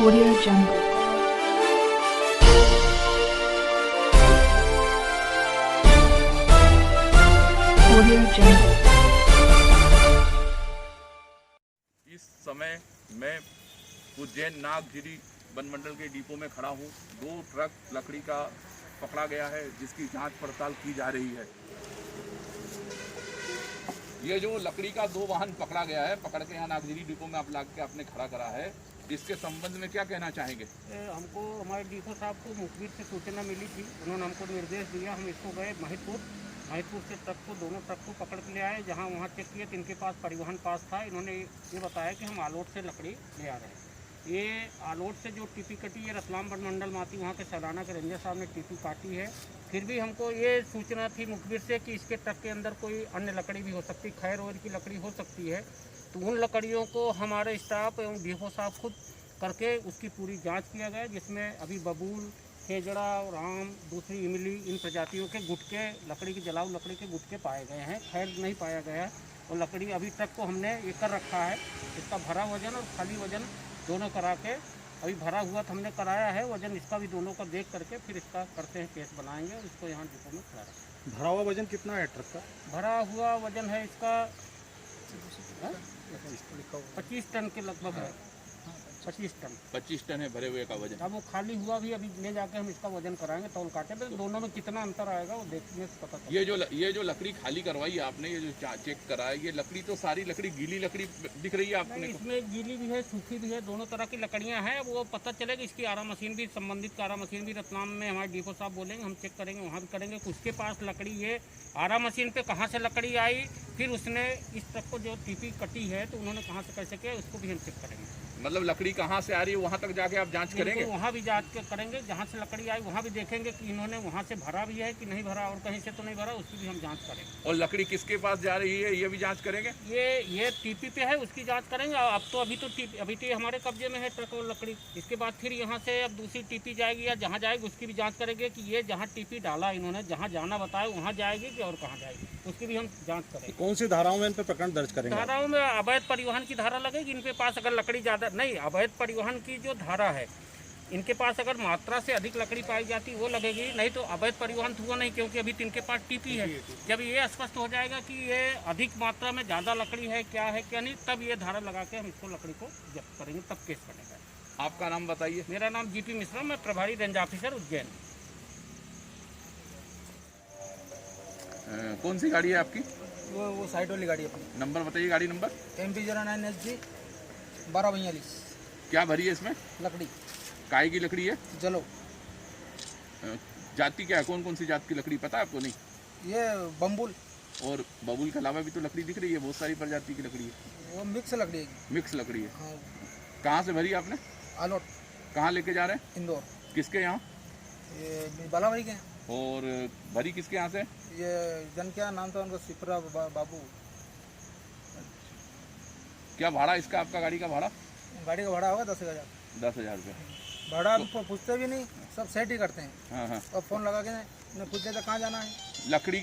Audio Jungle. Audio Jungle. इस समय मैं उज्जैन नागगिरी वनमंडल के डिपो में खड़ा हूँ। 2 ट्रक लकड़ी का पकड़ा गया है जिसकी जांच पड़ताल की जा रही है। ये जो लकड़ी का 2 वाहन पकड़ा गया है, पकड़ के यहाँ नागगिरी डिपो में आप ला के आपने खड़ा करा है, इसके संबंध में क्या कहना चाहेंगे? हमको हमारे डीपो साहब को मुखबिर से सूचना मिली थी, उन्होंने हमको निर्देश दिया। हम इसको गए महितपुर से दोनों ट्रक को पकड़ के ले आए। जहां वहां चेक किए तो इनके पास परिवहन पास था। इन्होंने ये बताया कि हम आलोट से लकड़ी ले आ रहे हैं। ये आलोट से जो टीपी कटी है, रतलाम वनमंडल में आती, वहाँ के सलाना के रेंजर साहब ने टीपी काटी है। फिर भी हमको ये सूचना थी मुखबिर से कि इसके ट्रक के अंदर कोई अन्य लकड़ी भी हो सकती, खैर और की लकड़ी हो सकती है। तो उन लकड़ियों को हमारे स्टाफ एवं डीपो साहब खुद करके उसकी पूरी जांच किया गया, जिसमें अभी बबूल, खेजड़ा और आम, दूसरी इमली, इन प्रजातियों के गुटके, लकड़ी की जलाऊ लकड़ी के गुटके पाए गए हैं। खैर नहीं पाया गया है। और लकड़ी अभी ट्रक को हमने ये कर रखा है, इसका भरा वजन और खाली वजन दोनों करा के, अभी भरा हुआ तो हमने कराया है, वजन इसका भी दोनों का देख करके फिर इसका करते हैं, केस बनाएंगे और इसको यहाँ डिपो में खड़ा रखें। भरा हुआ वजन कितना है ट्रक का? भरा हुआ वजन है इसका 25 टन के लगभग है। 25 टन है भरे हुए का वजन। अब वो खाली हुआ भी अभी ले जाके हम इसका वजन कराएंगे, तौल काटे पे दोनों में कितना अंतर आएगा वो देखने से पता चलेगा। ये जो लकड़ी खाली करवाई है आपने, ये जो चेक करा है, ये लकड़ी तो सारी लकड़ी गीली लकड़ी दिख रही है आपने? इसमें गीली भी है, सूखी भी है, दोनों तरह की लकड़ियां हैं। वो पता चलेगा। इसकी आरा मशीन भी, संबंधित आरा मशीन भी रतलाम में हमारे डीपो साहब बोलेंगे, हम चेक करेंगे, वहाँ भी करेंगे उसके पास लकड़ी, ये आरा मशीन पे कहाँ से लकड़ी आई, फिर उसने इस ट्रक को जो टीपी कटी है तो उन्होंने कहाँ से कैसे किया, उसको भी हम चेक करेंगे। मतलब लकड़ी कहाँ से आ रही है वहाँ तक जाके आप जांच करेंगे? वहाँ भी जांच करेंगे, जहाँ से लकड़ी आई वहाँ भी देखेंगे कि इन्होंने वहाँ से भरा भी है कि नहीं भरा, और कहीं से तो नहीं भरा, उसकी भी हम जांच करेंगे। और लकड़ी किसके पास जा रही है ये भी जांच करेंगे? ये टीपी पे है, उसकी जांच करेंगे। अब तो अभी तो हमारे कब्जे में है ट्रक और लकड़ी। इसके बाद फिर यहाँ से अब दूसरी टीपी जाएगी या जहाँ जाएगी उसकी भी जाँच करेंगे कि ये जहाँ टीपी डाला इन्होंने, जहाँ जाना बताया वहाँ जाएगी कि और कहाँ जाएगी, उसकी भी हम जाँच करेंगे। कौन सी धाराओं में इन पर प्रकरण दर्ज करेंगे? धाराओं में अवैध परिवहन की धारा लगेगी। इनके पास अगर लकड़ी ज़्यादा नहीं, अवैध परिवहन की जो धारा है, इनके पास अगर मात्रा से अधिक लकड़ी पाई जाती वो लगेगी, नहीं तो अवैध परिवहन हुआ नहीं, क्योंकि अभी इनके पास टीपी है। जब ये स्पष्ट हो जाएगा कि ये अधिक मात्रा में ज़्यादा लकड़ी है क्या नहीं, तब ये धारा लगा के हम इसको लकड़ी को जब्त करेंगे, तब केस बनेगा। आपका नाम बताइए। मेरा नाम जीपी मिश्रा, मैं प्रभारी रेंज ऑफिसर उज्जैन। कौन सी गाड़ी है आपकी? वो साइड वाली गाड़ी अपनी। नंबर बताइए, गाड़ी नंबर। MP09SG 1242। क्या भरी है इसमें? लकड़ी। काय की लकड़ी है? जलो। जाति क्या है, कौन कौन सी जात की लकड़ी पता है आपको? नहीं, ये बम्बुल और बबूल के अलावा भी तो लकड़ी दिख रही है, बहुत सारी प्रजाति की लकड़ी है। वो मिक्स लकड़ी है। मिक्स लकड़ी है। हाँ। कहाँ से भरी आपने? आलोट। कहाँ लेके जा रहे हैं? इंदौर। किसके यहाँ? ये बालावरी के। और भरी किसके यहाँ से? ये जन क्या नाम था उनको, सिपरा बाबू। क्या भाड़ा इसका, आपका गाड़ी का भाड़ा? गाड़ी का भाड़ा होगा 10,000। 10,000 रुपये भाड़ा पूछते भी नहीं, सब सेट ही करते हैं। हाँ हाँ। और फ़ोन लगा के ने पूछ लेते कहाँ जाना है। लकड़ी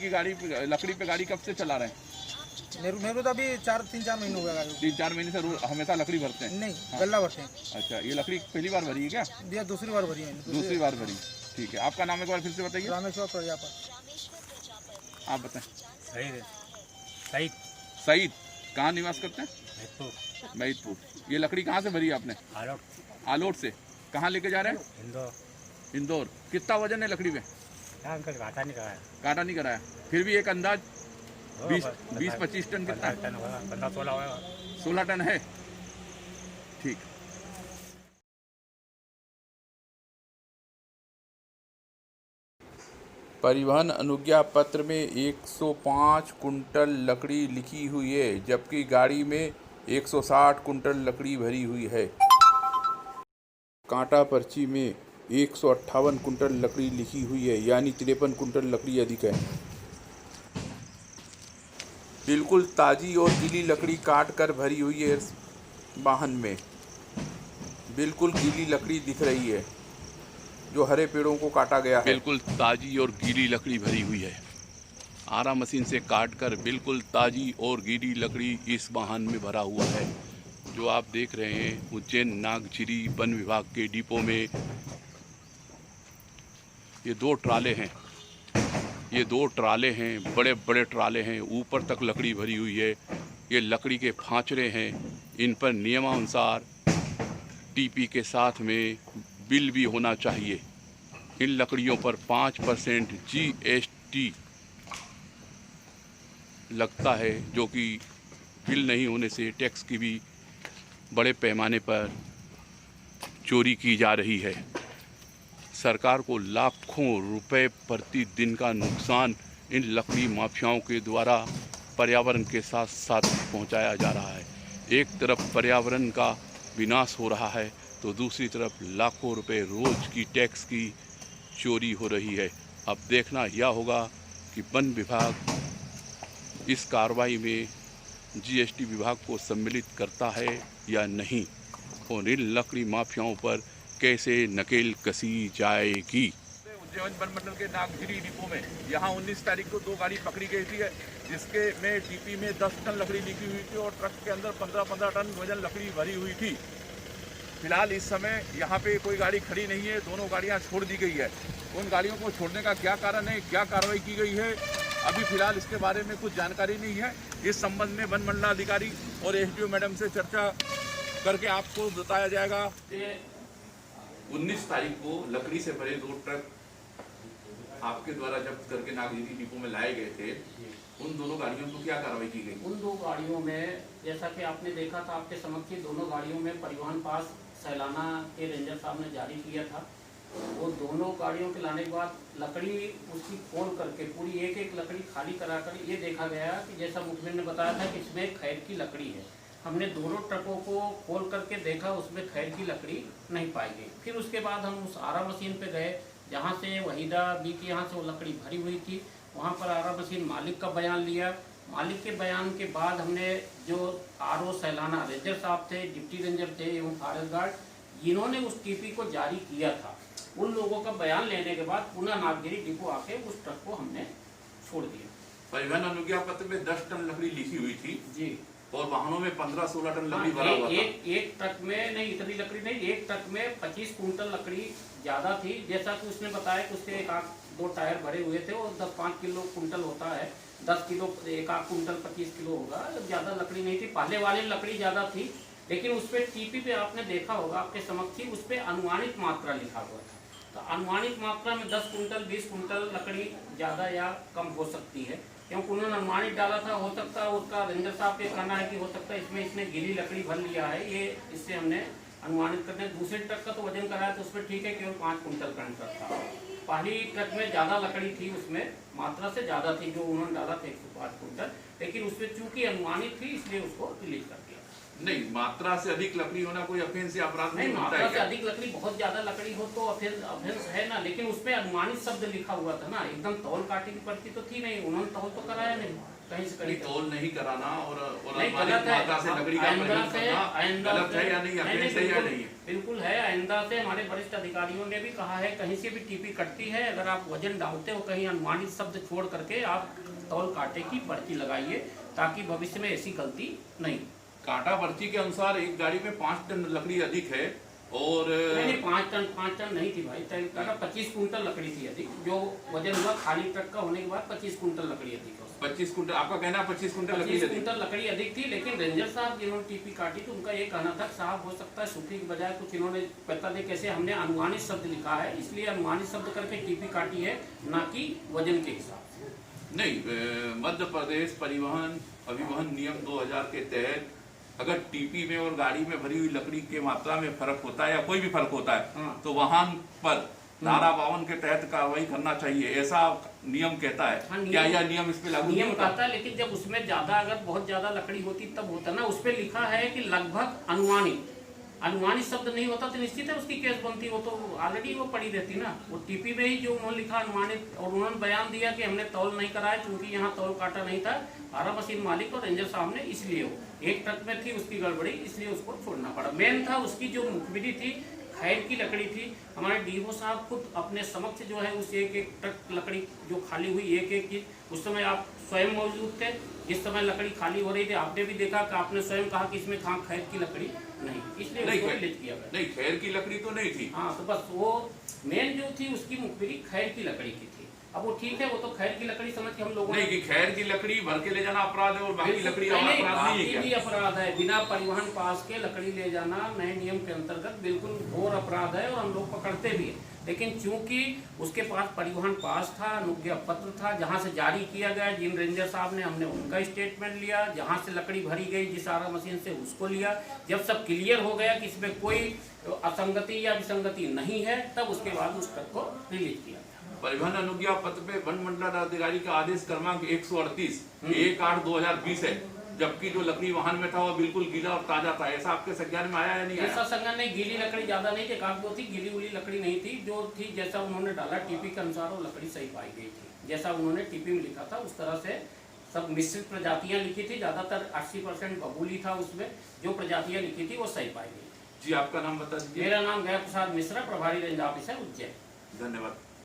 पे गाड़ी कब से चला रहे हैं? मेरे तो अभी 3-4 महीने हो गया गाड़ी। 3-4 महीने से हमेशा लकड़ी भरते हैं? नहीं, गल्ला भरते हैं। अच्छा, ये लकड़ी पहली बार भरी है क्या? ये दूसरी बार भरी है। दूसरी बार भरी, ठीक है। आपका नाम एक बार फिर से बताइए। रामेश्वर प्रजापत। आप बताएं। सईद। कहाँ निवास करते हैं? महितपुर। ये लकड़ी कहाँ से भरी है आपने? आलोट से। कहाँ लेके जा रहे हैं? इंदौर। कितना वजन है लकड़ी में? अंकल काटा नहीं कराया। काटा नहीं कराया, फिर भी एक अंदाज 20-25 टन कितना? 16 टन है। ठीक। परिवहन अनुज्ञा पत्र में 105 कुंटल लकड़ी लिखी हुई है, जबकि गाड़ी में 160 कुंटल लकड़ी भरी हुई है। कांटा पर्ची में 158 कुंटल लकड़ी लिखी हुई है, यानी 53 कुंटल लकड़ी अधिक है। बिल्कुल ताज़ी और गीली लकड़ी काट कर भरी हुई है वाहन में। बिल्कुल गीली लकड़ी दिख रही है, जो हरे पेड़ों को काटा गया है। बिल्कुल ताज़ी और गीली लकड़ी भरी हुई है। आरा मशीन से काटकर बिल्कुल ताज़ी और गीली लकड़ी इस वाहन में भरा हुआ है। जो आप देख रहे हैं उज्जैन नागझिरी वन विभाग के डिपो में ये दो ट्राले हैं। ये दो ट्राले हैं, बड़े बड़े ट्राले हैं, ऊपर तक लकड़ी भरी हुई है। ये लकड़ी के फांचरे हैं। इन पर नियमानुसार टीपी के साथ में बिल भी होना चाहिए। इन लकड़ियों पर 5% GST लगता है, जो कि बिल नहीं होने से टैक्स की भी बड़े पैमाने पर चोरी की जा रही है। सरकार को लाखों रुपए प्रतिदिन का नुकसान इन लकड़ी माफियाओं के द्वारा पर्यावरण के साथ साथ पहुंचाया जा रहा है। एक तरफ पर्यावरण का विनाश हो रहा है तो दूसरी तरफ लाखों रुपए रोज की टैक्स की चोरी हो रही है। अब देखना यह होगा कि वन विभाग इस कार्रवाई में GST विभाग को सम्मिलित करता है या नहीं, और इन लकड़ी माफियाओं पर कैसे नकेल कसी जाएगी। उज्जैन वन मंडल के नागझिरी डिपो में यहाँ 19 तारीख को 2 गाड़ी पकड़ी गई थी, जिसके में टीपी में 10 टन लकड़ी लिखी हुई थी और ट्रक के अंदर 15-15 टन वजन लकड़ी भरी हुई थी। फिलहाल इस समय यहाँ पे कोई गाड़ी खड़ी नहीं है, दोनों गाड़ियाँ छोड़ दी गई है। उन गाड़ियों को छोड़ने का क्या कारण है, क्या कार्रवाई की गई है, अभी फिलहाल इसके बारे में कुछ जानकारी नहीं है। इस संबंध में वन मंडलाधिकारी और SDO मैडम से चर्चा करके आपको बताया जाएगा। 19 तारीख को लकड़ी से भरे 2 ट्रक आपके द्वारा जब्त करके नागझिरी डिपो में लाए गए थे। उन दोनों गाड़ियों को क्या कार्रवाई की गई? उन 2 गाड़ियों में जैसा कि आपने देखा था, आपके समक्ष दोनों गाड़ियों में परिवहन पास सैलाना के रेंजर साहब ने जारी किया था। वो दोनों गाड़ियों के लाने के बाद लकड़ी उसकी खोल करके पूरी एक लकड़ी खाली कराकर ये देखा गया कि जैसा मुखबिर ने बताया था कि इसमें खैर की लकड़ी है। हमने दोनों ट्रकों को खोल करके देखा, उसमें खैर की लकड़ी नहीं पाई गई। फिर उसके बाद हम उस आरा मशीन पे गए जहाँ से वहीदा बी के यहाँ से वो लकड़ी भरी हुई थी। वहाँ पर आरा मशीन मालिक का बयान लिया। मालिक के बयान के बाद हमने जो RO सैलाना रेंजर साहब थे, डिप्टी रेंजर थे एवं फॉरेस्ट गार्ड, जिन्होंने उस टीपी को जारी किया था, उन लोगों का बयान लेने के बाद पुनः नागझिरी डिपो आके उस ट्रक को हमने छोड़ दिया। परिवहन अनुज्ञा पत्र में 10 टन लकड़ी लिखी हुई थी जी, और वाहनों में 15-16 टन लकड़ी भरा हुआ था। एक ट्रक में नहीं, इतनी लकड़ी नहीं, एक ट्रक में 25 कुंटल लकड़ी ज्यादा थी। जैसा कि उसने बताया कि उसके 1-2 टायर भरे हुए थे और 10-5 किलो कुंटल होता है, 10 किलो 1 कुंटल 25 किलो होगा। ज्यादा लकड़ी नहीं थी, पहले वाली लकड़ी ज्यादा थी, लेकिन उस पर टीपी पे आपने देखा होगा, आपके समक्ष ही उस पर अनुमानित मात्रा लिखा हुआ था। तो अनुमानित मात्रा में 10 कुंटल 20 कुंटल लकड़ी ज़्यादा या कम हो सकती है, क्योंकि उन्होंने अनुमानित डाला था। हो सकता है उसका रेंजर साहब का कहना है कि हो सकता है इसमें इसने गीली लकड़ी भर लिया है, ये इससे हमने अनुमानित करते हैं। दूसरे ट्रक का तो वजन कराया तो उसमें ठीक है, केवल 5 कुंटल का ट्रक था। पहली ट्रक में ज़्यादा लकड़ी थी, उसमें मात्रा से ज़्यादा थी जो उन्होंने डाला था 105 कुंटल, लेकिन उसमें चूंकि अनुमानित थी इसलिए उसको रिलीज कर दिया। नहीं, मात्रा से अधिक लकड़ी होना कोई ऑफेंस या अपराध नहीं, होता मात्रा है से क्या? अधिक लकड़ी, बहुत ज्यादा लकड़ी हो तो ऑफेंस है ना, लेकिन उसमें अनुमानित शब्द लिखा हुआ था ना, एकदम तौल काटे की पर्ची तो थी नहीं, उन्होंने तौल तो कराया नहीं कहीं से कहीं। तौल नहीं कराना और नहीं, अनुमानित गलत है। मात्रा से लकड़ी का आइंदा परिवहन से करना गलत है या नहीं, ऑफेंस है या नहीं? बिल्कुल है। आइंदा से हमारे वरिष्ठ अधिकारियों ने भी कहा है, कहीं से भी टीपी कटती है, अगर आप वजन डालते हो कहीं अनुमानित शब्द छोड़ करके आप तौल काटे की पर्ची लगाइए, ताकि भविष्य में ऐसी गलती नहीं। कांटा पर्ची के अनुसार एक गाड़ी में 5 टन लकड़ी अधिक है और नहीं, 5 टन नहीं थी भाई, 25 कुंटल लकड़ी थी अधिक, जो वजन हुआ खाली ट्रक का होने के बाद 25 कुंटल लकड़ी अधिक है। 25 कुंटल, आपका कहना 25 कुंटल लकड़ी 25 कुंटल लकड़ी अधिक थी, लेकिन रेंजर साहब जिन्होंने टीपी काटी तो उनका ये कहना था साहब हो सकता है सूखी की बजाय कुछ इन्होंने पता नहीं कैसे हमने अनुमानित शब्द लिखा है, इसलिए अनुमानित शब्द करके टीपी काटी है, ना कि वजन के हिसाब से। नहीं, मध्य प्रदेश परिवहन अभिवहन नियम 2000 के तहत अगर टीपी में और गाड़ी में भरी हुई लकड़ी के मात्रा में फर्क होता है या कोई भी फर्क होता है तो वाहन पर धारा 52 के तहत कार्रवाई करना चाहिए, ऐसा नियम कहता है। हाँ, क्या यह नियम इस पे लागू नहीं होता? कहता है, लेकिन जब उसमें ज्यादा अगर बहुत ज्यादा लकड़ी होती तब होता ना, उस पर लिखा है कि लगभग अनुमानित शब्द नहीं होता तो निश्चित है उसकी केस बनती, वो तो ऑलरेडी वो पड़ी रहती ना। वो टीपी में ही जो उन्होंने लिखा अनुमानित, और उन्होंने बयान दिया कि हमने तौल नहीं कराया क्योंकि यहाँ तौल काटा नहीं था, आरा मशीन मालिक और रेंजर साहब ने, इसलिए वो एक ट्रक में थी उसकी गड़बड़ी, इसलिए उसको छोड़ना पड़ा। मेन था उसकी जो मुखबिरी थी खैर की लकड़ी थी। हमारे डीओ साहब खुद अपने समक्ष जो है उस एक एक ट्रक लकड़ी जो खाली हुई एक एक की, उस समय आप स्वयं मौजूद थे। इस समय लकड़ी खाली हो रही थी, आपने भी देखा कि आपने स्वयं कहा कि इसमें कहाँ खैर की लकड़ी नहीं, इसलिए नहीं, उसको रिलीज किया गया। नहीं, खैर की लकड़ी तो नहीं थी। हाँ, तो बस वो मेन जो थी उसकी मुखबिरी खैर की लकड़ी की थी। अब वो ठीक है, वो तो खैर की लकड़ी समझ के हम लोगों नहीं कि खैर की लकड़ी भर के ले जाना अपराध है और बाकी लकड़ी अपराध नहीं है क्या? भी अपराध है। बिना परिवहन पास के लकड़ी ले जाना नए नियम के अंतर्गत बिल्कुल घोर अपराध है और हम लोग पकड़ते भी हैं। लेकिन चूंकि उसके पास परिवहन पास था, अनुज्ञा पत्र था, जहां से जारी किया गया, जिन रेंजर साहब ने, हमने उनका स्टेटमेंट लिया, जहां से लकड़ी भरी गई जिस आरा मशीन से उसको लिया। जब सब क्लियर हो गया कि इसमें कोई असंगति या विसंगति नहीं है, तब उसके बाद उस ट्रक को रिलीज किया। परिवहन अनुज्ञा पत्र पे वन मंडलाधिकारी का आदेश क्रमांक 138 1/8/2020 है, जबकि जो लकड़ी वाहन में था वो बिल्कुल गीला और ताजा था। ऐसा आपके संज्ञान में आया या नहीं आया? ऐसा संज्ञान नहीं, गीली लकड़ी ज्यादा नहीं थी, काफी वो थी, गीली उली लकड़ी नहीं थी। जो थी जैसा उन्होंने डाला टीपी के अनुसार वो लकड़ी सही पाई गई थी। जैसा उन्होंने टीपी में लिखा था उस तरह से सब मिश्रित प्रजातियां लिखी थी। ज्यादातर 80% बबूली था उसमें। जो प्रजातियां लिखी थी वो सही पाई गई। जी, आपका नाम बता दीजिए। मेरा नाम गया प्रसाद मिश्रा, प्रभारी रेंज ऑफिसर उज्जैन। धन्यवाद।